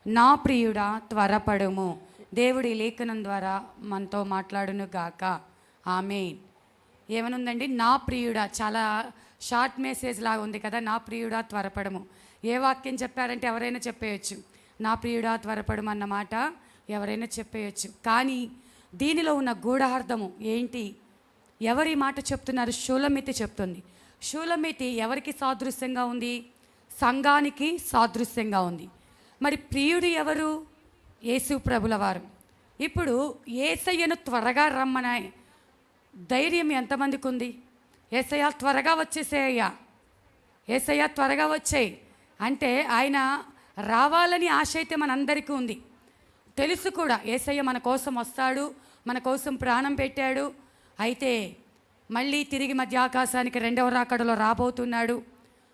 నా ప్రియుడా త్వరపడుము. దేవుడి లేఖనం ద్వారా మనతో మాట్లాడును గాక. ఆమేన్. ఏమనుందండి? నా ప్రియుడా. చాలా షార్ట్ మెసేజ్ లాగా ఉంది కదా. నా ప్రియుడా త్వరపడము. ఏ వాక్యం చెప్పారంటే ఎవరైనా చెప్పేయచ్చు. నా ప్రియుడా త్వరపడము అన్న మాట ఎవరైనా చెప్పేయచ్చు. కానీ దీనిలో ఉన్న గూఢార్థము ఏంటి? ఎవరి మాట చెప్తున్నారు? షూలమితి చెప్తుంది. షూలమితి ఎవరికి సాదృశ్యంగా ఉంది? సంఘానికి సాదృశ్యంగా ఉంది. మరి ప్రియుడు ఎవరు? యేసు ప్రభుల వారు. ఇప్పుడు యేసయ్యను త్వరగా రమ్మనే ధైర్యం ఎంతమందికి ఉంది? యేసయ్య త్వరగా వచ్చేసేయ్యా, యేసయ్య త్వరగా వచ్చేయి అంటే ఆయన రావాలని ఆశ అయితే మనందరికీ ఉంది. తెలుసు కూడా యేసయ్య మన కోసం వస్తాడు, మన కోసం ప్రాణం పెట్టాడు. అయితే మళ్ళీ తిరిగి మధ్య ఆకాశానికి రెండవ రాకడలో రాబోతున్నాడు.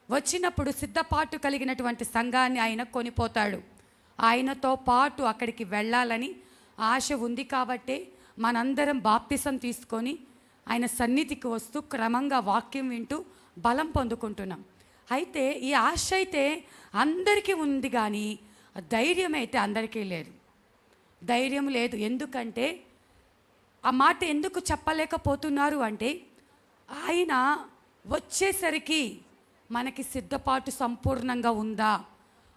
వచ్చినప్పుడు సిద్ధపాటు కలిగినటువంటి సంఘాన్ని ఆయన కొనిపోతాడు. ఆయనతో పాటు అక్కడికి వెళ్ళాలని ఆశ ఉంది. కాబట్టి మనందరం బాప్తిసం తీసుకొని ఆయన సన్నిధికి వస్తూ క్రమంగా వాక్యం వింటూ బలం పొందుకుంటున్నాం. అయితే ఈ ఆశ అయితే అందరికీ ఉంది, కానీ ధైర్యం అయితే అందరికీ లేదు. ధైర్యం లేదు. ఎందుకంటే ఆ మాట ఎందుకు చెప్పలేకపోతున్నారు అంటే, ఆయన వచ్చేసరికి మనకి సిద్ధపాటు సంపూర్ణంగా ఉందా,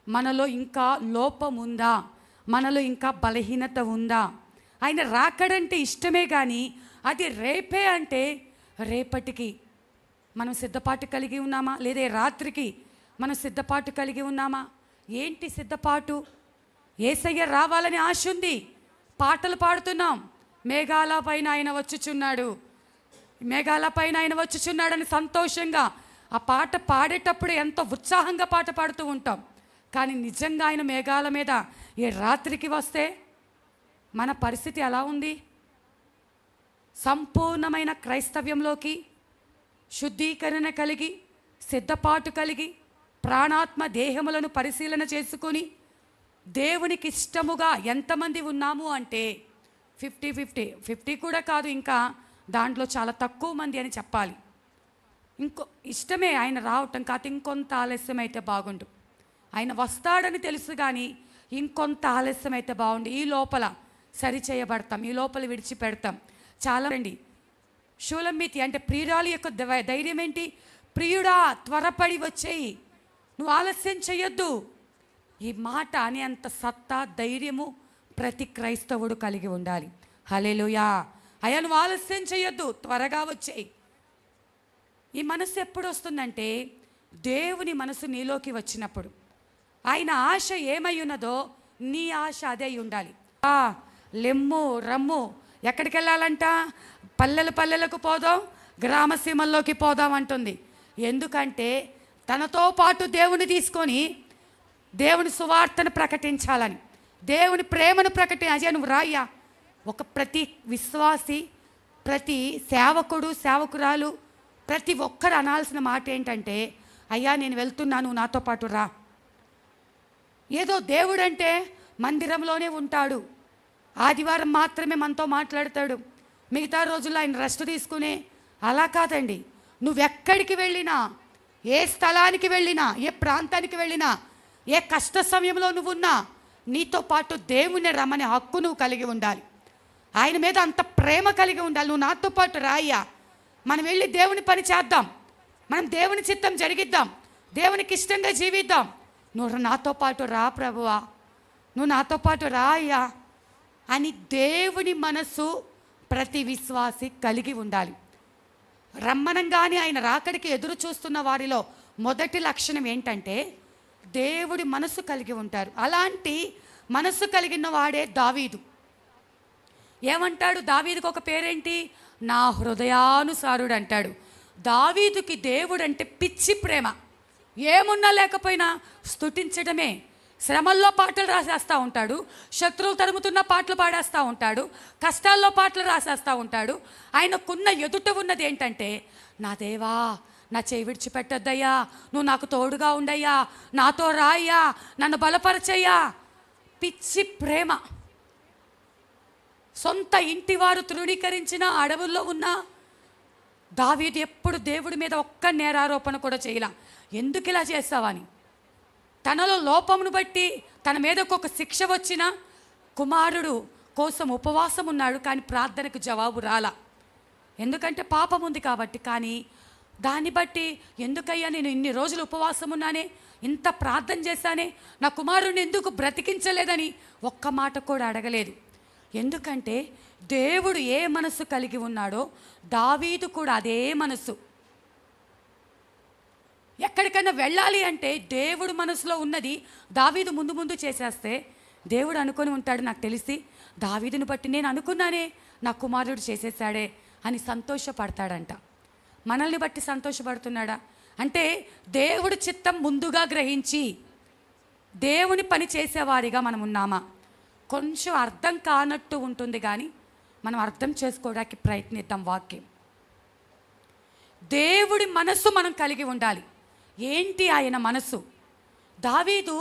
మనలో ఇంకా లోపం ఉందా, మనలో ఇంకా బలహీనత ఉందా? ఆయన రాకడంటే ఇష్టమే, కానీ అది రేపే అంటే రేపటికి మనం సిద్ధపాటు కలిగి ఉన్నామా? లేదా రాత్రికి మనం సిద్ధపాటు కలిగి ఉన్నామా? ఏంటి సిద్ధపాటు? యేసయ్య రావాలని ఆశ ఉంది. పాటలు పాడుతున్నాం, మేఘాల పైన ఆయన వచ్చుచున్నాడు, మేఘాల పైన ఆయన వచ్చుచున్నాడని సంతోషంగా ఆ పాట పాడేటప్పుడు ఎంతో ఉత్సాహంగా పాట పాడుతూ ఉంటాం. కానీ నిజంగా ఆయన మేఘాల మీద ఏ రాత్రికి వస్తే మన పరిస్థితి ఎలా ఉంది? సంపూర్ణమైన క్రైస్తవ్యంలోకి శుద్ధీకరణ కలిగి సిద్ధపాటు కలిగి ప్రాణాత్మ దేహములను పరిశీలన చేసుకొని దేవునికి ఇష్టముగా ఎంతమంది ఉన్నాము అంటే 50-50 కూడా కాదు, ఇంకా దాంట్లో చాలా తక్కువ మంది అని చెప్పాలి. ఇష్టమే ఆయన రావటం, కాదు ఇంకొంత ఆలస్యం అయితే బాగుండు. ఆయన వస్తాడని తెలుసు, కానీ ఇంకొంత ఆలస్యం అయితే బాగుండు. ఈ లోపల సరి చేయబడతాం, ఈ లోపల విడిచిపెడతాం. చాలా అండి. షూలమితి అంటే ప్రియురాలి యొక్క ధైర్యం ఏంటి? ప్రియుడా త్వరపడి వచ్చేయి, నువ్వు ఆలస్యం చెయ్యొద్దు. ఈ మాట అనేంత సత్తా ధైర్యము ప్రతి క్రైస్తవుడు కలిగి ఉండాలి. హల్లెలూయా. అయ్యా నువ్వు ఆలస్యం చెయ్యొద్దు, త్వరగా వచ్చేయి. ఈ మనసు ఎప్పుడు వస్తుందంటే దేవుని మనసు నీలోకి వచ్చినప్పుడు. ఆయన ఆశ ఏమై ఉన్నదో నీ ఆశ అదే అయి ఉండాలి. లెమ్ము రమ్ము, ఎక్కడికి వెళ్ళాలంట? పల్లెలకు పోదాం, గ్రామసీమల్లోకి పోదాం అంటుంది. ఎందుకంటే తనతో పాటు దేవుని తీసుకొని దేవుని సువార్తను ప్రకటించాలని, దేవుని ప్రేమను అజయ్ నువ్వు రాయ్యా. ఒక ప్రతి విశ్వాసి, ప్రతి సేవకుడు సేవకురాలు, ప్రతి ఒక్కరు అనాల్సిన మాట ఏంటంటే, అయ్యా నేను వెళ్తున్నాను, నాతో పాటు రా. ఏదో దేవుడంటే మందిరంలోనే ఉంటాడు, ఆదివారం మాత్రమే మనతో మాట్లాడతాడు, మిగతా రోజుల్లో ఆయన రెస్ట్ తీసుకునే. అలా కాదండి. నువ్వెక్కడికి వెళ్ళినా, ఏ స్థలానికి వెళ్ళినా, ఏ ప్రాంతానికి వెళ్ళినా, ఏ కష్ట సమయంలో నువ్వున్నా నీతో పాటు దేవుని రమ్మనే హక్కు నువ్వు కలిగి ఉండాలి. ఆయన మీద అంత ప్రేమ కలిగి ఉండాలి. నువ్వు నాతో పాటు రాయ్యా, మనం వెళ్ళి దేవుని పని చేద్దాం, మనం దేవుని చిత్తం జరిగిద్దాం, దేవునికి ఇష్టంగా జీవిద్దాం. నువ్వు నాతో పాటు రా ప్రభువా, నువ్వు నాతో పాటు రా అయ్యా అని దేవుని మనసు ప్రతి విశ్వాసి కలిగి ఉండాలి. రమ్మనంగానే ఆయన రాకడికి ఎదురు చూస్తున్న వారిలో మొదటి లక్షణం ఏంటంటే దేవుడి మనసు కలిగి ఉంటారు. అలాంటి మనసు కలిగిన వాడే దావీదు. ఏమంటాడు? దావీదుకు ఒక పేరేంటి? నా హృదయానుసారుడు అంటాడు. దావీదుకి దేవుడు అంటే పిచ్చి ప్రేమ. ఏమున్నా లేకపోయినా స్తుతించడమే. శ్రమల్లో పాటలు రాసేస్తూ ఉంటాడు, శత్రువులు తరుముతున్న పాటలు పాడేస్తూ ఉంటాడు, కష్టాల్లో పాటలు రాసేస్తూ ఉంటాడు. ఆయనకున్న ఎదుట ఉన్నది ఏంటంటే, నా దేవా నా చేయి విడిచిపెట్టొద్దయ్యా, నువ్వు నాకు తోడుగా ఉండయ్యా, నాతో రాయ్యా, నన్ను బలపరచయ్యా. పిచ్చి ప్రేమ. సొంత ఇంటివారు తృణీకరించిన అడవుల్లో ఉన్న దావీదు ఎప్పుడు దేవుడి మీద ఒక్క నేరారోపణ కూడా చేయలా. ఎందుకు ఇలా చేస్తావని. తనలో లోపమును బట్టి తన మీదకు ఒక శిక్ష వచ్చిన కుమారుడు కోసం ఉపవాసం ఉన్నాడు, కానీ ప్రార్థనకు జవాబు రాలా. ఎందుకంటే పాపం ఉంది కాబట్టి. కానీ దాన్ని బట్టి ఎందుకయ్యా నేను ఇన్ని రోజులు ఉపవాసం ఉన్నానే, ఇంత ప్రార్థన చేశానే, నా కుమారుడిని ఎందుకు బ్రతికించలేదని ఒక్క మాట కూడా అడగలేదు. ఎందుకంటే దేవుడు ఏ మనసు కలిగి ఉన్నాడో దావీదు కూడా అదే మనసు. ఎక్కడికైనా వెళ్ళాలి అంటే దేవుడు మనసులో ఉన్నది దావీదు ముందు ముందు చేసేస్తే దేవుడు అనుకొని ఉంటాడు, నాకు తెలిసి దావీదుని బట్టి నేను అనుకున్నానే నా కుమారుడు చేసేసాడే అని సంతోషపడతాడంట. మనల్ని బట్టి సంతోషపడుతున్నాడా అంటే దేవుడి చిత్తం ముందుగా గ్రహించి దేవుని పని చేసేవారిగా మనం ఉన్నామా? కొంచెం అర్థం కానట్టు ఉంటుంది, కానీ మనం అర్థం చేసుకోవడానికి ప్రయత్నిద్దాం. వాక్యం దేవుడి మనసు మనం కలిగి ఉండాలి. ఏంటి ఆయన మనసు? దావీదు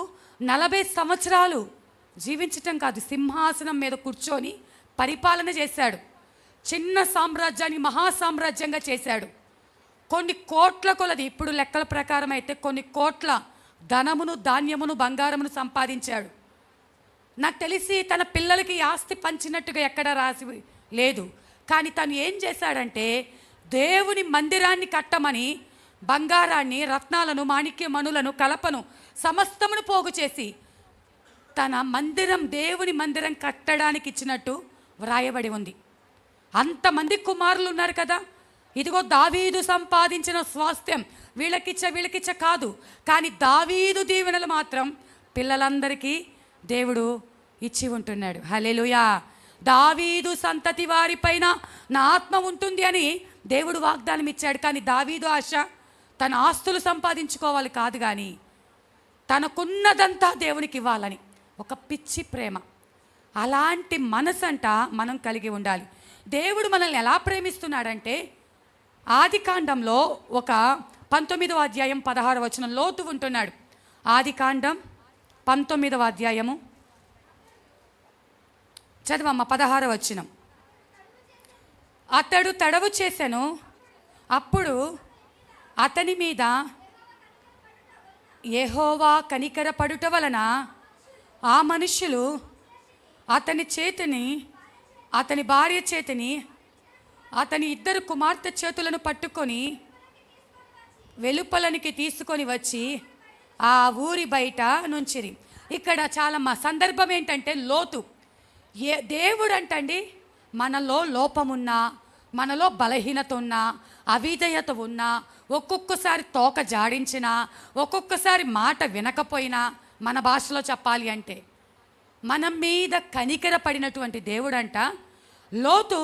40 సంవత్సరాలు జీవించటం కాదు, సింహాసనం మీద కూర్చొని పరిపాలన చేశాడు. చిన్న సామ్రాజ్యాన్ని మహాసామ్రాజ్యంగా చేశాడు. కొన్ని కోట్ల కొలది, ఇప్పుడు లెక్కల ప్రకారం అయితే కొన్ని కోట్ల ధనమును, ధాన్యమును, బంగారమును సంపాదించాడు. నాకు తెలిసి తన పిల్లలకి ఆస్తి పంచినట్టుగా ఎక్కడ రాసి లేదు. కానీ తను ఏం చేశాడంటే దేవుని మందిరాన్ని కట్టమని బంగారాన్ని, రత్నాలను, మాణిక్యమణులను, కలపను సమస్తమును పోగు చేసి తన మందిరం, దేవుని మందిరం కట్టడానికి ఇచ్చినట్టు వ్రాయబడి ఉంది. అంతమంది కుమారులు ఉన్నారు కదా. ఇదిగో దావీదు సంపాదించిన స్వాస్థ్యం వీళ్ళకిచ్చ కాదు, కానీ దావీదు దీవెనలు మాత్రం పిల్లలందరికీ దేవుడు ఇచ్చి ఉంటున్నాడు. హల్లెలూయా. దావీదు సంతతి వారిపైన నా ఆత్మ ఉంటుంది అని దేవుడు వాగ్దానం ఇచ్చాడు. కానీ దావీదు ఆశ తన ఆస్తులు సంపాదించుకోవాలి కాదు, కానీ తనకున్నదంతా దేవునికి ఇవ్వాలని ఒక పిచ్చి ప్రేమ. అలాంటి మనసంట మనం కలిగి ఉండాలి. దేవుడు మనల్ని ఎలా ప్రేమిస్తున్నాడంటే ఆదికాండంలో ఒక 19వ అధ్యాయం 16వ వచనం లోతు ఉంటున్నాడు. ఆదికాండం 19వ అధ్యాయము చదవమ్మ 16వ వచనం. అతడు తడవు చేసెను, అప్పుడు అతని మీద యెహోవా కనికరపడుట వలన ఆ మనుష్యులు అతని చేతిని, అతని భార్య చేతిని, అతని 2 కుమార్తె చేతులను పట్టుకొని వెలుపలనికి తీసుకొని వచ్చి ఆ ఊరి బయట నుంచిరి. ఇక్కడ చాలా సందర్భం ఏంటంటే లోతు దేవుడు అంటండి, మనలో లోపమున్నా, మనలో బలహీనత ఉన్నా, అవిధేయత ఉన్నా, ఒక్కొక్కసారి తోక జాడించినా, ఒక్కొక్కసారి మాట వినకపోయినా, మన భాషలో చెప్పాలి అంటే మన మీద కనికర పడినటువంటి దేవుడంట. లోతు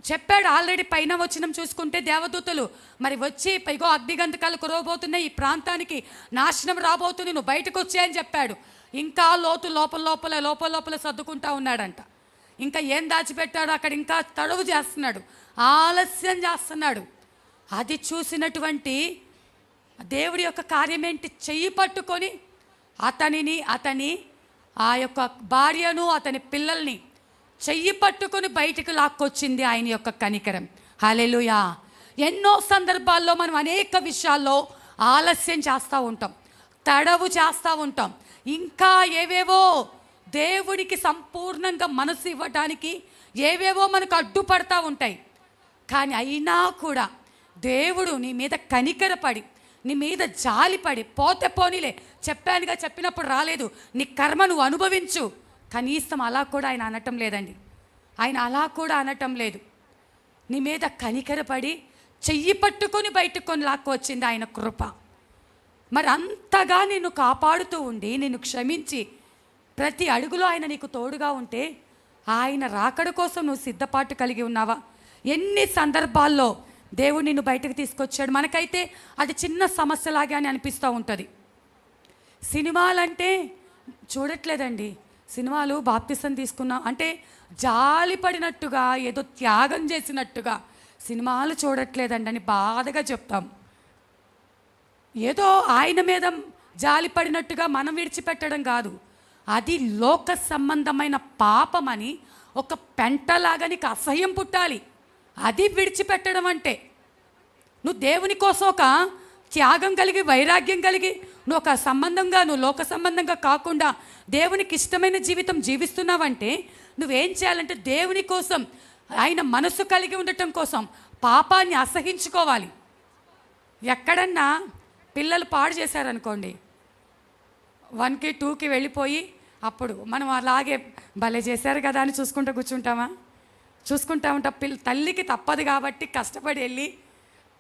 చెప్పాడు ఆల్రెడీ. పైన వచనం చూసుకుంటే దేవదూతలు మరి వచ్చి ఇగో అగ్నిగంధకాలు కురవబోతున్నాయి, ఈ ప్రాంతానికి నాశనం రాబోతుంది, నువ్వు బయటకు వచ్చాయని చెప్పాడు. ఇంకా లోతు లోపల సర్దుకుంటా ఉన్నాడంట. ఇంకా ఏం దాచిపెట్టాడు అక్కడ, ఇంకా తడవు చేస్తున్నాడు, ఆలస్యం చేస్తున్నాడు. అది చూసినటువంటి దేవుడి యొక్క కార్యం ఏంటి? చెయ్యి పట్టుకొని అతని ఆ యొక్క భార్యను, అతని పిల్లల్ని చెయ్యి పట్టుకొని బయటికి లాక్కొచ్చింది ఆయన యొక్క కనికరం. హల్లెలూయా. ఎన్నో సందర్భాల్లో మనం అనేక విషయాల్లో ఆలస్యం చేస్తూ ఉంటాం, తడవు చేస్తూ ఉంటాం. ఇంకా ఏవేవో దేవుడికి సంపూర్ణంగా మనసు ఇవ్వడానికి ఏవేవో మనకు అడ్డుపడతా ఉంటాయి. కానీ అయినా కూడా దేవుడు నీ మీద కనికరపడి, నీ మీద జాలిపడి, పోతే పోనీలే, చెప్పానుగా, చెప్పినప్పుడు రాలేదు, నీ కర్మ నువ్వు అనుభవించు, కనీసం అలా కూడా ఆయన అనటం లేదండి. ఆయన అలా కూడా అనటం లేదు. నీ మీద కనికరపడి చెయ్యి పట్టుకొని బయటకు లాక్కొచ్చింది ఆయన కృప. మరి అంతగా నిన్ను కాపాడుతూ ఉండి, నిన్ను క్షమించి ప్రతి అడుగులో ఆయన నీకు తోడుగా ఉంటే ఆయన రాకడ కోసం నువ్వు సిద్ధపాటు కలిగి ఉన్నావా? ఎన్ని సందర్భాల్లో దేవుడు నిన్ను బయటకు తీసుకొచ్చాడు. మనకైతే అది చిన్న సమస్యలాగే అని అనిపిస్తూ ఉంటుంది. సినిమాలంటే చూడట్లేదండి. సినిమాలు బాప్తిసం తీసుకున్నాం అంటే జాలి పడినట్టుగా, ఏదో త్యాగం చేసినట్టుగా సినిమాలు చూడట్లేదండి అని బాధగా చెప్తాం. ఏదో ఆయన మీద జాలి పడినట్టుగా మనం విడిచిపెట్టడం కాదు, అది లోక సంబంధమైన పాపమని ఒక పెంటలాగా నీకు అసహ్యం పుట్టాలి. అది విడిచిపెట్టడం అంటే. నువ్వు దేవుని కోసం ఒక త్యాగం కలిగి, వైరాగ్యం కలిగి నువ్వు ఒక సంబంధంగా, నువ్వు లోక సంబంధంగా కాకుండా దేవునికి ఇష్టమైన జీవితం జీవిస్తున్నావంటే నువ్వేం చేయాలంటే దేవుని కోసం, ఆయన మనసు కలిగి ఉండటం కోసం పాపాన్ని అసహించుకోవాలి. ఎక్కడన్నా పిల్లలు పాడు చేశారనుకోండి, 1కి 2కి వెళ్ళిపోయి అప్పుడు మనం అలాగే భలే చేశారు కదా అని చూసుకుంటూ కూర్చుంటామా? చూసుకుంటా ఉంటా. తల్లికి తప్పదు కాబట్టి కష్టపడి వెళ్ళి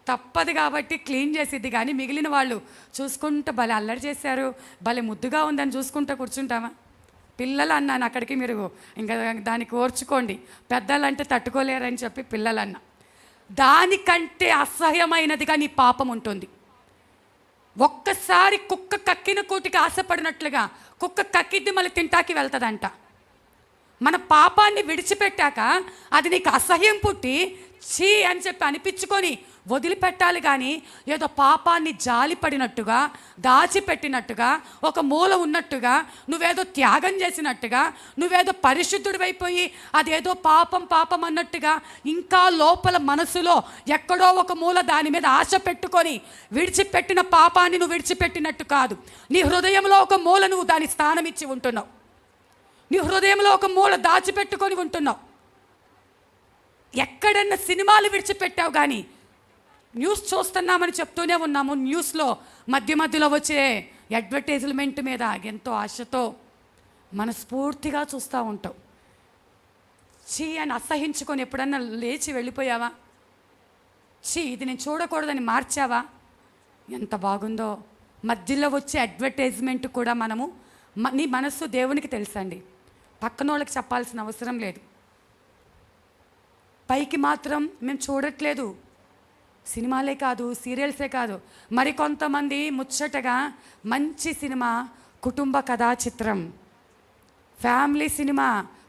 తప్పదు కాబట్టి క్లీన్ చేసిద్ది, కానీ మిగిలిన వాళ్ళు చూసుకుంటూ భలే అల్లరి చేశారు, భలే ముద్దుగా ఉందని చూసుకుంటూ కూర్చుంటామా? పిల్లలు అన్నాను అక్కడికి, మీరు ఇంకా దానికి ఓర్చుకోండి, పెద్దలంటే తట్టుకోలేరని చెప్పి పిల్లలన్నా. దానికంటే అసహ్యమైనదిగా నీ పాపం ఉంటుంది. ఒక్కసారి కుక్క కక్కిన కూటికి ఆశపడినట్లుగా కుక్క కక్కిద్ది మళ్ళీ తింటాకి వెళ్తుందంట. మన పాపాన్ని విడిచిపెట్టాక అది నీకు అసహ్యం పుట్టి ఛీ అని చెప్పి అనిపించుకొని వదిలిపెట్టాలి, కానీ ఏదో పాపాన్ని జాలిపడినట్టుగా, దాచిపెట్టినట్టుగా, ఒక మూల ఉన్నట్టుగా, నువ్వేదో త్యాగం చేసినట్టుగా, నువ్వేదో పరిశుద్ధుడివైపోయి అదేదో పాపం పాపం అన్నట్టుగా ఇంకా లోపల మనసులో ఎక్కడో ఒక మూల దాని మీద ఆశ పెట్టుకొని విడిచిపెట్టిన పాపాన్ని నువ్వు విడిచిపెట్టినట్టు కాదు. నీ హృదయంలో ఒక మూల నువ్వు దాని స్థానం ఇచ్చి ఉంటున్నావు. నీ హృదయంలో ఒక మూల దాచిపెట్టుకొని ఉంటున్నావు. ఎక్కడన్నా సినిమాలు విడిచిపెట్టావు, కానీ న్యూస్ చూస్తున్నామని చెప్తూనే ఉన్నాము. న్యూస్లో మధ్య మధ్యలో వచ్చే అడ్వర్టైజ్మెంట్ మీద ఎంతో ఆశతో మనస్ఫూర్తిగా చూస్తూ ఉంటావు. చీ అని అసహించుకొని ఎప్పుడన్నా లేచి వెళ్ళిపోయావా? చీ ఇది నేను చూడకూడదని మార్చావా? ఎంత బాగుందో. మధ్యలో వచ్చే అడ్వర్టైజ్మెంట్ కూడా నీ మనస్సు దేవునికి తెలుసండి, పక్కన వాళ్ళకి చెప్పాల్సిన అవసరం లేదు. పైకి మాత్రం మేము చూడట్లేదు, సినిమాలే కాదు, సీరియల్సే కాదు, మరికొంతమంది ముచ్చటగా మంచి సినిమా, కుటుంబ కథా చిత్రం, ఫ్యామిలీ సినిమా,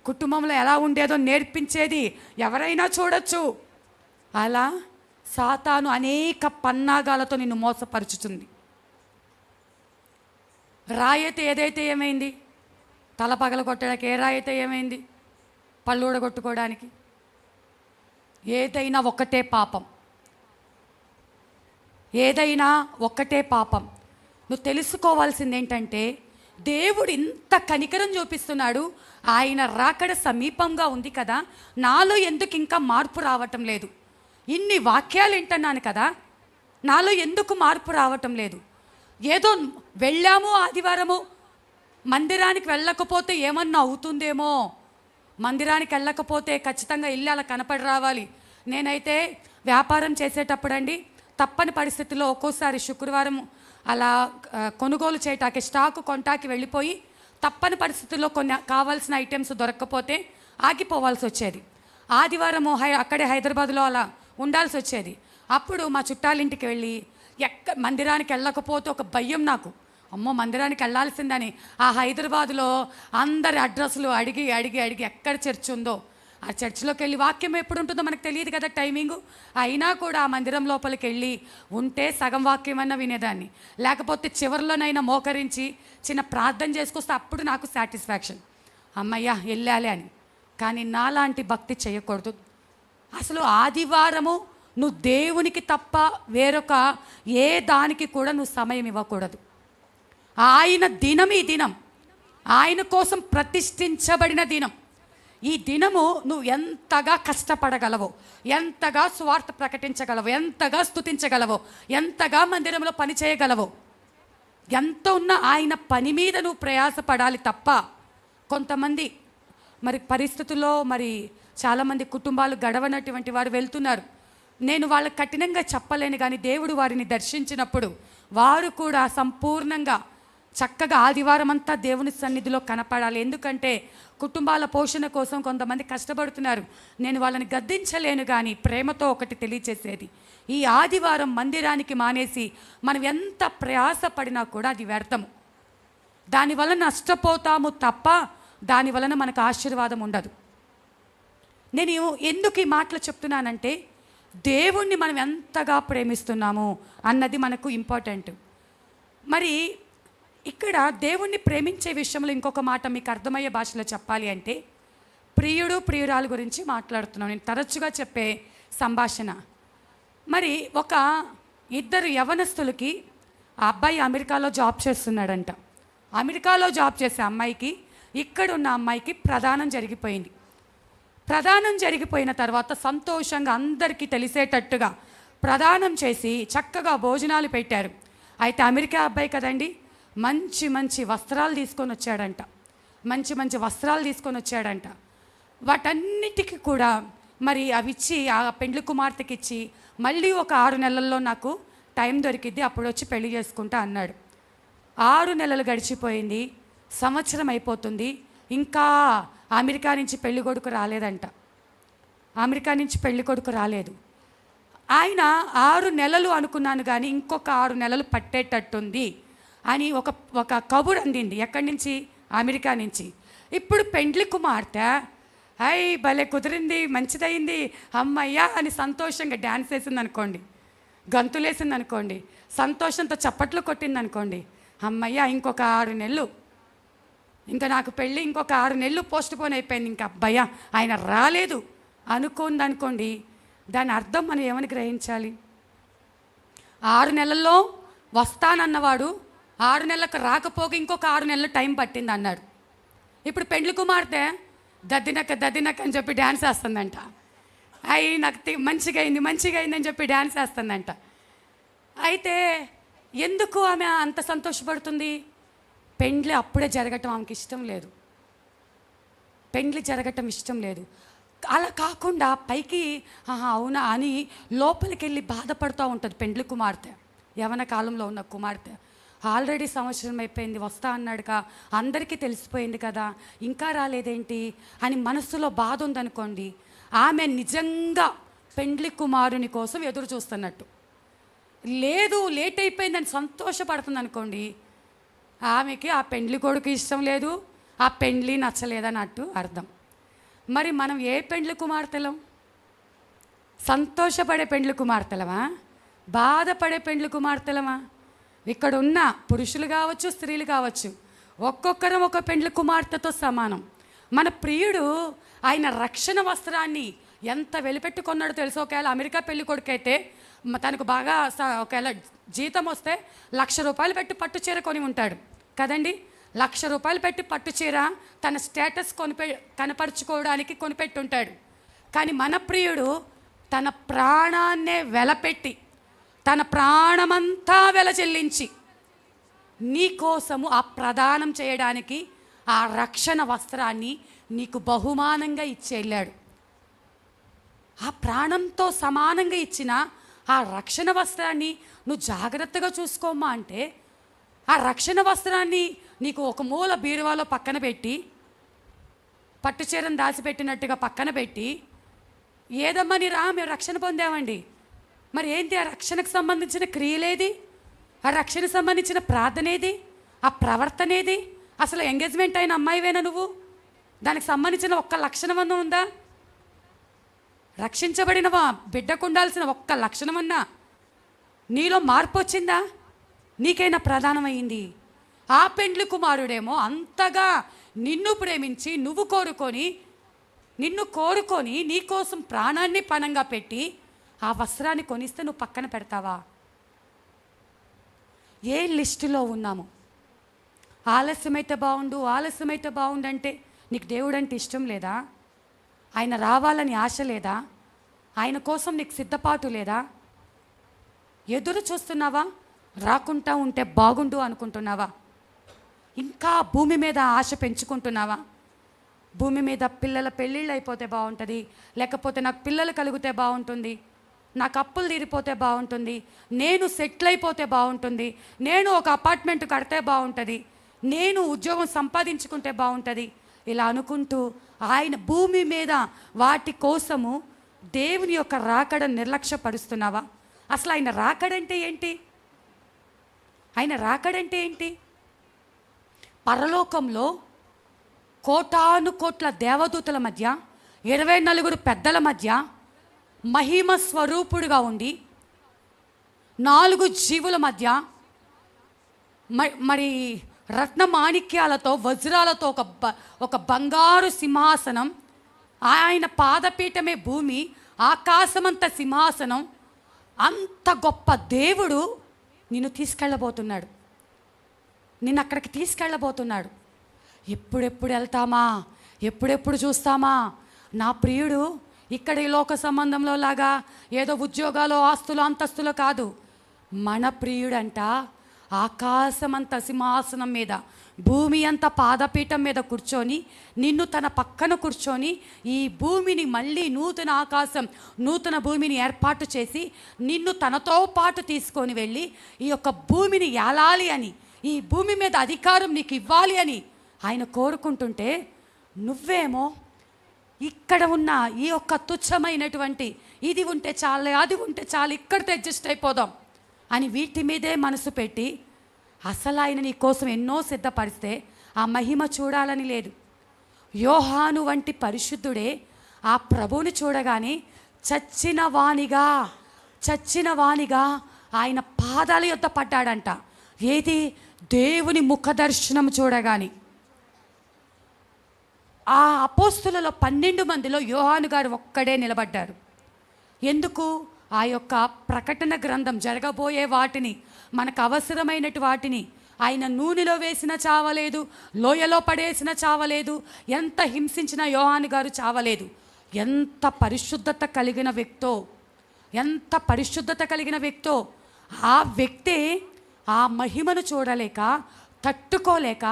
కుటుంబంలో ఎలా ఉండేదో నేర్పించేది ఎవరైనా చూడొచ్చు. అలా సాతాను అనేక పన్నాగాలతో నిన్ను మోసపరుచుతుంది. రాయితే ఏదైతే ఏమైంది? తల పగల కొట్టడానికి. ఏ రాయితే ఏమైంది? పళ్ళు ఊడగొట్టుకోవడానికి. ఏదైనా ఒక్కటే పాపం, ఏదైనా ఒక్కటే పాపం. నువ్వు తెలుసుకోవాల్సింది ఏంటంటే దేవుడు ఇంత కనికరం చూపిస్తున్నాడు, ఆయన రాకడ సమీపంగా ఉంది కదా, నాలో ఎందుకు ఇంకా మార్పు రావటం లేదు? ఇన్ని వాక్యాలు వింటున్నాను కదా, నాలో ఎందుకు మార్పు రావటం లేదు? ఏదో వెళ్ళాము ఆదివారము, మందిరానికి వెళ్ళకపోతే ఏమన్నా అవుతుందేమో, మందిరానికి వెళ్ళకపోతే ఖచ్చితంగా ఇల్లు అలా కనపడి రావాలి. నేనైతే వ్యాపారం చేసేటప్పుడండి తప్పని పరిస్థితుల్లో ఒక్కోసారి శుక్రవారం అలా కొనుగోలు చేయటానికి, స్టాకు కొంటాకి వెళ్ళిపోయి తప్పని పరిస్థితుల్లో కొన్ని కావాల్సిన ఐటమ్స్ దొరకకపోతే ఆగిపోవాల్సి వచ్చేది. ఆదివారము అక్కడే హైదరాబాద్లో అలా ఉండాల్సి వచ్చేది. అప్పుడు మా చుట్టాలింటికి వెళ్ళి మందిరానికి వెళ్ళకపోతే ఒక భయం నాకు, అమ్మో మందిరానికి వెళ్ళాల్సిందని. ఆ హైదరాబాద్లో అందరి అడ్రస్లు అడిగి అడిగి అడిగి ఎక్కడ చర్చ్ ఉందో ఆ చర్చిలోకి వెళ్ళి, వాక్యం ఎప్పుడు ఉంటుందో మనకు తెలియదు కదా టైమింగు, అయినా కూడా ఆ మందిరం లోపలికి వెళ్ళి ఉంటే సగం వాక్యం అన్నా వినేదాన్ని, లేకపోతే చివరిలోనైనా మోకరించి చిన్న ప్రార్థన చేసుకొస్తే అప్పుడు నాకు సాటిస్ఫాక్షన్, అమ్మయ్యా వెళ్ళాలి అని. కానీ నాలాంటి భక్తి చేయకూడదు. అసలు ఆదివారము నువ్వు దేవునికి తప్ప వేరొక ఏ దానికి కూడా నువ్వు సమయం ఇవ్వకూడదు. ఆయన దినం, ఈ దినం ఆయన కోసం ప్రతిష్ఠించబడిన దినం. ఈ దినము నువ్వు ఎంతగా కష్టపడగలవో, ఎంతగా స్వార్థ ప్రకటించగలవో, ఎంతగా స్తుతించగలవో, ఎంతగా మందిరంలో పని చేయగలవో, ఎంత ఉన్నా ఆయన పని మీద నువ్వు ప్రయాసపడాలి తప్ప. కొంతమంది మరి పరిస్థితుల్లో చాలామంది కుటుంబాలు గడవనటువంటి వారు వెళ్తున్నారు. నేను వాళ్ళకి కఠినంగా చెప్పలేను, కానీ దేవుడు వారిని దర్శించినప్పుడు వారు కూడా సంపూర్ణంగా చక్కగా ఆదివారం అంతా దేవుని సన్నిధిలో కనపడాలి. ఎందుకంటే కుటుంబాల పోషణ కోసం కొంతమంది కష్టపడుతున్నారు. నేను వాళ్ళని గద్దించలేను, కానీ ప్రేమతో ఒకటి తెలియచేసేది, ఈ ఆదివారం మందిరానికి మానేసి మనం ఎంత ప్రయాసపడినా కూడా అది వ్యర్థము. దానివల్ల నష్టపోతాము తప్ప దాని వలన మనకు ఆశీర్వాదం ఉండదు. నేను ఎందుకు ఈ మాటలు చెప్తున్నానంటే దేవుణ్ణి మనం ఎంతగా ప్రేమిస్తున్నాము అన్నది మనకు ఇంపార్టెంట్. మరి ఇక్కడ దేవుణ్ణి ప్రేమించే విషయంలో ఇంకొక మాట మీకు అర్థమయ్యే భాషలో చెప్పాలి అంటే, ప్రియుడు ప్రియురాలు గురించి మాట్లాడుతున్నాను. నేను తరచుగా చెప్పే సంభాషణ. మరి ఒక ఇద్దరు యవనస్తులకి ఆ అబ్బాయి అమెరికాలో జాబ్ చేస్తున్నాడంట. అమెరికాలో జాబ్ చేసే అమ్మాయికి ఇక్కడున్న అమ్మాయికి ప్రదానం జరిగిపోయింది. ప్రదానం జరిగిపోయిన తర్వాత సంతోషంగా అందరికీ తెలిసేటట్టుగా ప్రదానం చేసి చక్కగా భోజనాలు పెట్టారు. అయితే అమెరికా అబ్బాయి కదండి, మంచి మంచి వస్త్రాలు తీసుకొని వచ్చాడంట. మంచి మంచి వస్త్రాలు తీసుకొని వచ్చాడంట. వాటన్నిటికీ కూడా మరి అవి ఇచ్చి ఆ పెండ్లి కుమార్తెకి ఇచ్చి మళ్ళీ ఒక 6 నెలల్లో నాకు టైం దొరికిద్ది, అప్పుడు వచ్చి పెళ్లి చేసుకుంటా అన్నాడు. 6 నెలలు గడిచిపోయింది, సంవత్సరం అయిపోతుంది, ఇంకా అమెరికా నుంచి పెళ్లి కొడుకు రాలేదంట. అమెరికా నుంచి పెళ్లి కొడుకు రాలేదు. ఆయన 6 నెలలు అనుకున్నాను కానీ ఇంకొక 6 నెలలు పట్టేటట్టుంది అని ఒక కబురు అందింది. ఎక్కడి నుంచి? అమెరికా నుంచి. ఇప్పుడు పెండ్లి కుమార్తె అయ్ భలే కుదిరింది, మంచిదయింది, అమ్మయ్యా అని సంతోషంగా డ్యాన్స్ వేసింది అనుకోండి, గంతులేసింది అనుకోండి, సంతోషంతో చప్పట్లు కొట్టింది అనుకోండి, అమ్మయ్యా ఇంకొక 6 నెలలు, ఇంకా నాకు పెళ్ళి ఇంకొక 6 నెలలు పోస్ట్ పోన్ అయిపోయింది, ఇంకా అబ్బాయ్యా ఆయన రాలేదు అనుకుంది అనుకోండి. దాని అర్థం మనం ఏమని గ్రహించాలి? 6 నెలల్లో వస్తానన్నవాడు 6 నెలలకు రాకపోగా ఇంకొక 6 నెలలు టైం పట్టింది అన్నాడు. ఇప్పుడు పెండ్లి కుమార్తె దద్దినక్క అని చెప్పి డ్యాన్స్ వేస్తుందంట. అయ్యి నాకు మంచిగా అయింది అని చెప్పి డ్యాన్స్ వేస్తుందంట. అయితే ఎందుకు ఆమె అంత సంతోషపడుతుంది? పెండ్లి అప్పుడే జరగటం ఆమెకి ఇష్టం లేదు. పెండ్లి జరగటం ఇష్టం లేదు. అలా కాకుండా పైకి అవునా అని లోపలికి వెళ్ళి బాధపడుతూ ఉంటుంది పెండ్లి కుమార్తె. యవన కాలంలో ఉన్న కుమార్తె ఆల్రెడీ సంవత్సరం అయిపోయింది, వస్తా అన్నాడుగా, అందరికీ తెలిసిపోయింది కదా, ఇంకా రాలేదేంటి అని మనసులో బాధ ఉందనుకోండి. ఆమె నిజంగా పెండ్లి కుమారుని కోసం ఎదురు చూస్తున్నట్టు. లేదు లేట్ అయిపోయిందని సంతోషపడుతుంది అనుకోండి, ఆమెకి ఆ పెండ్లి కొడుకు ఇష్టం లేదు, ఆ పెండ్లి నచ్చలేదన్నట్టు అర్థం. మరి మనం ఏ పెండ్లి కుమార్తెలం? సంతోషపడే పెండ్లి కుమార్తెలమా? బాధపడే పెండ్లి కుమార్తెలమా? ఇక్కడ ఉన్న పురుషులు కావచ్చు, స్త్రీలు కావచ్చు, ఒక్కొక్కరం ఒక పెండ్లి కుమార్తెతో సమానం. మన ప్రియుడు ఆయన రక్షణ వస్త్రాన్ని ఎంత వెలిపెట్టుకున్నాడో తెలుసు. ఒకవేళ అమెరికా పెళ్లి కొడుకైతే తనకు బాగా ఒకవేళ జీతం వస్తే ₹1,00,000 పెట్టి పట్టు చీర కొని ఉంటాడు కదండి. ₹1,00,000 పెట్టి పట్టు చీర తన స్టేటస్ కనపరుచుకోవడానికి కొనిపెట్టుంటాడు. కానీ మన ప్రియుడు తన ప్రాణాన్నే వెలపెట్టి, తన ప్రాణమంతా వెల చెల్లించి నీ కోసము ఆ ప్రదానం చేయడానికి ఆ రక్షణ వస్త్రాన్ని నీకు బహుమానంగా ఇచ్చి వెళ్ళాడు. ఆ ప్రాణంతో సమానంగా ఇచ్చిన ఆ రక్షణ వస్త్రాన్ని నువ్వు జాగ్రత్తగా చూసుకోమ్మా అంటే, ఆ రక్షణ వస్త్రాన్ని నీకు ఒక మూల బీరువాలో పక్కన పెట్టి, పట్టు చీరను దాచిపెట్టినట్టుగా పక్కన పెట్టి, ఏదమ్మా నీ మేము రక్షణ పొందామండి, మరి ఏంటి ఆ రక్షణకు సంబంధించిన క్రియలేది? ఆ రక్షణకు సంబంధించిన ప్రార్థనేది? ఆ ప్రవర్తనేది? అసలు ఎంగేజ్మెంట్ అయిన అమ్మాయివేనా నువ్వు? దానికి సంబంధించిన ఒక్క లక్షణమన్నా ఉందా? రక్షించబడినవా బిడ్డకు ఉండాల్సిన ఒక్క లక్షణమన్నా నీలో మార్పు వచ్చిందా? నీకైనా ప్రధానమైంది. ఆ పెండ్లి కుమారుడేమో అంతగా నిన్ను ప్రేమించి నిన్ను కోరుకొని నీకోసం ప్రాణాన్ని పణంగా పెట్టి ఆ వస్త్రాన్ని కొనిస్తే నువ్వు పక్కన పెడతావా? ఏ లిస్టులో ఉన్నాము? ఆలస్యమైతే బాగుండు అంటే నీకు దేవుడు అంటే ఇష్టం లేదా? ఆయన రావాలని ఆశ లేదా? ఆయన కోసం నీకు సిద్ధపాటు లేదా? ఎదురు చూస్తున్నావా? రాకుండా ఉంటే బాగుండు అనుకుంటున్నావా? ఇంకా భూమి మీద ఆశ పెంచుకుంటున్నావా? భూమి మీద పిల్లల పెళ్ళిళ్ళు అయిపోతే బాగుంటుంది, లేకపోతే నాకు పిల్లలు కలిగితే బాగుంటుంది, నాకు అప్పులు తీరిపోతే బాగుంటుంది, నేను సెటిల్ అయిపోతే బాగుంటుంది, నేను ఒక అపార్ట్మెంట్ కడితే బాగుంటుంది, నేను ఉద్యోగం సంపాదించుకుంటే బాగుంటుంది, ఇలా అనుకుంటూ ఆయన భూమి మీద వాటి కోసము దేవుని యొక్క రాకడను నిర్లక్ష్యపరుస్తున్నావా? అసలు ఆయన రాకడంటే ఏంటి? ఆయన రాకడంటే ఏంటి? పరలోకంలో కోటాను కోట్ల దేవదూతల మధ్య 24 పెద్దల మధ్య మహిమ స్వరూపుడుగా ఉండి 4 జీవుల మధ్య మరి రత్నమాణిక్యాలతో వజ్రాలతో ఒక బంగారు సింహాసనం, ఆయన పాదపీఠమే భూమి, ఆకాశమంత సింహాసనం, అంత గొప్ప దేవుడు నిన్ను తీసుకెళ్ళబోతున్నాడు, నిన్ను అక్కడికి తీసుకెళ్ళబోతున్నాడు. ఎప్పుడెప్పుడు వెళ్తామా, ఎప్పుడెప్పుడు చూస్తామా? నా ప్రియుడు ఇక్కడ ఈ లోక సంబంధంలో లాగా ఏదో ఉద్యోగాలు, ఆస్తులు, అంతస్తులు కాదు. మన ప్రియుడంట ఆకాశమంత సింహాసనం మీద, భూమి అంత పాదపీఠం మీద కూర్చొని, నిన్ను తన పక్కన కూర్చొని, ఈ భూమిని మళ్ళీ నూతన ఆకాశం, నూతన భూమిని ఏర్పాటు చేసి నిన్ను తనతో పాటు తీసుకొని వెళ్ళి ఈ యొక్క భూమిని ఏలాలి అని, ఈ భూమి మీద అధికారం నీకు ఇవ్వాలి అని ఆయన కోరుకుంటుంటే, నువ్వేమో ఇక్కడ ఉన్న ఈ యొక్క తుచ్చమైనటువంటి ఇది ఉంటే చాలే, అది ఉంటే చాలు, ఇక్కడితో అడ్జస్ట్ అయిపోదాం అని వీటి మీదే మనసు పెట్టి, అసలు ఆయన నీ కోసం ఎన్నో సిద్ధపరిస్తే ఆ మహిమ చూడాలని లేదు. యోహాను వంటి పరిశుద్ధుడే ఆ ప్రభువుని చూడగానే చచ్చిన వానిగా ఆయన పాదాల యొద్ద పడ్డాడంట. ఏది? దేవుని ముఖ దర్శనం చూడగాని. ఆ అపోస్తులలో 12 మందిలో యోహాను గారు ఒక్కడే నిలబడ్డారు. ఎందుకు? ఆ యొక్క ప్రకటన గ్రంథం, జరగబోయే వాటిని, మనకు అవసరమైనటు వాటిని ఆయన నూనెలో వేసిన చావలేదు, లోయలో పడేసిన చావలేదు, ఎంత హింసించిన యోహాను గారు చావలేదు. ఎంత పరిశుద్ధత కలిగిన వ్యక్తో, ఎంత పరిశుద్ధత కలిగిన వ్యక్తో! ఆ వ్యక్తే ఆ మహిమను చూడలేక, తట్టుకోలేక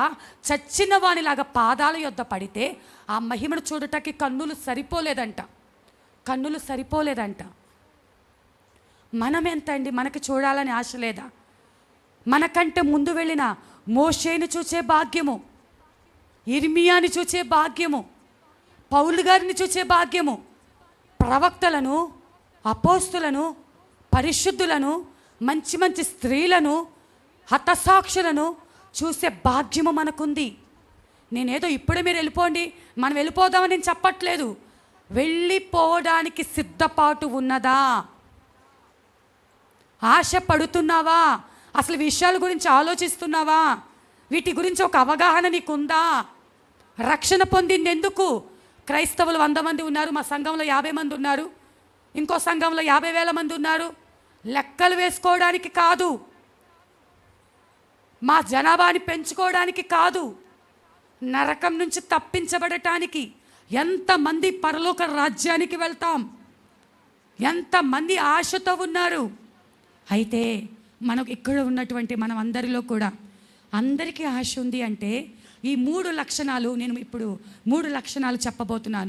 చచ్చిన వానిలాగా పాదాల యొద్ద పడితే ఆ మహిమను చూడటానికి కన్నులు సరిపోలేదంట. మనం ఎంత అండి? మనకి చూడాలని ఆశ లేదా? మనకంటే ముందు వెళ్ళిన మోషేను చూసే భాగ్యము, ఇర్మియాని చూసే భాగ్యము, పౌలు గారిని చూసే భాగ్యము, ప్రవక్తలను, అపోస్తులను, పరిశుద్ధులను, మంచి మంచి స్త్రీలను, హతసాక్షులను చూసే భాగ్యము మనకుంది. నేనేదో ఇప్పుడే మీరు వెళ్ళిపోండి, మనం వెళ్ళిపోదామని నేను చెప్పట్లేదు. వెళ్ళిపోవడానికి సిద్ధపాటు ఉన్నదా? ఆశ పడుతున్నావా? అసలు విషయాల గురించి ఆలోచిస్తున్నావా? వీటి గురించి ఒక అవగాహన నీకుందా? రక్షణ పొందింది ఎందుకు? క్రైస్తవులు 100 మంది ఉన్నారు, మా సంఘంలో 50 మంది ఉన్నారు, ఇంకో సంఘంలో 50,000 మంది ఉన్నారు. లెక్కలు వేసుకోవడానికి కాదు, మా జనాభాని పెంచుకోవడానికి కాదు, నరకం నుంచి తప్పించబడటానికి. ఎంతమంది పరలోక రాజ్యానికి వెళ్తాం, ఎంతమంది ఆశతో ఉన్నారు. అయితే మనకు ఇక్కడ ఉన్నటువంటి మనం అందరిలో కూడా అందరికీ ఆశ ఉంది అంటే ఈ 3 లక్షణాలు, నేను ఇప్పుడు 3 లక్షణాలు చెప్పబోతున్నాను.